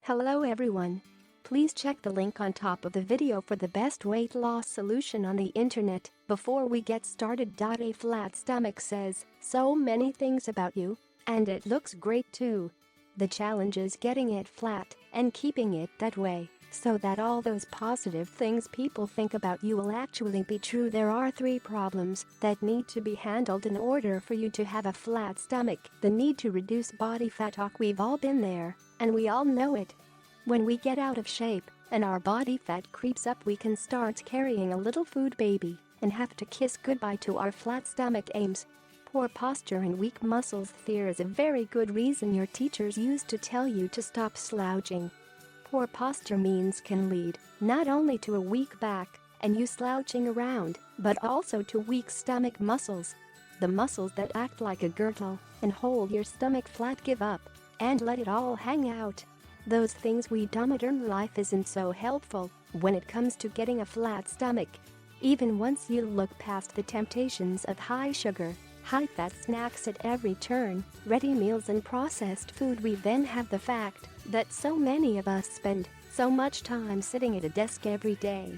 Hello everyone. Please check the link on top of the video for the best weight loss solution on the internet. Before we get started, A flat stomach says so many things about you, and it looks great too. The challenge is getting it flat and keeping it that way so that all those positive things people think about you will actually be true. There are 3 problems that need to be handled in order for you to have a flat stomach. The need to reduce body fatOK. We've all been there, and we all know it. When we get out of shape and our body fat creeps up, we can start carrying a little food baby and have to kiss goodbye to our flat stomach aims. Poor posture and weak muscles. There is a very good reason your teachers used to tell you to stop slouching. Poor posture means can lead not only to a weak back and you slouching around, but also to weak stomach muscles. The muscles that act like a girdle and hold your stomach flat give up and let it all hang out. Those things we doModern life isn't so helpful when it comes to getting a flat stomach. Even once you look past the temptations of high sugar, high-fat snacks at every turn, ready meals and processed food, we then have the fact that so many of us spend so much time sitting at a desk every day.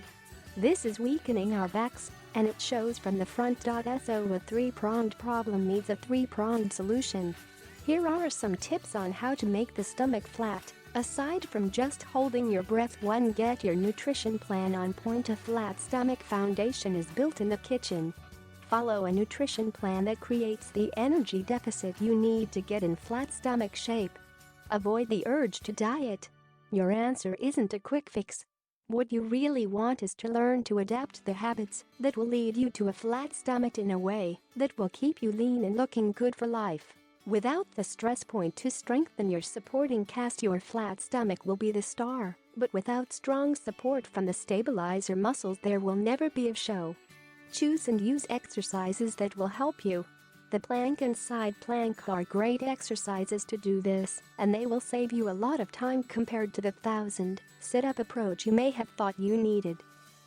This is weakening our backs, and it shows from the front.So. A three-pronged problem needs a three-pronged solution. Here are some tips on how to make the stomach flat. Aside from just holding your breath, 1. Get your nutrition plan on point. A flat stomach foundation is built in the kitchen. Follow a nutrition plan that creates the energy deficit you need to get in flat stomach shape. Avoid the urge to diet. Your answer isn't a quick fix. What you really want is to learn to adapt the habits that will lead you to a flat stomach in a way that will keep you lean and looking good for life. Without the stress point to strengthen your supporting cast, your flat stomach will be the star, but without strong support from the stabilizer muscles, there will never be a show. Choose and use exercises that will help you. The plank and side plank are great exercises to do this, and they will save you a lot of time compared to the 1,000 sit-up approach you may have thought you needed.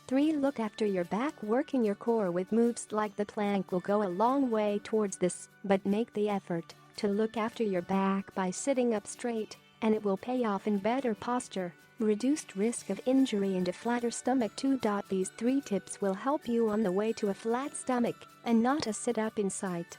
3. Look after your back. Working your core with moves like the plank will go a long way towards this, but make the effort to look after your back by sitting up straight, and it will pay off in better posture, reduced risk of injury, and a flatter stomach. 2. These 3 tips will help you on the way to a flat stomach and not a sit-up in sight.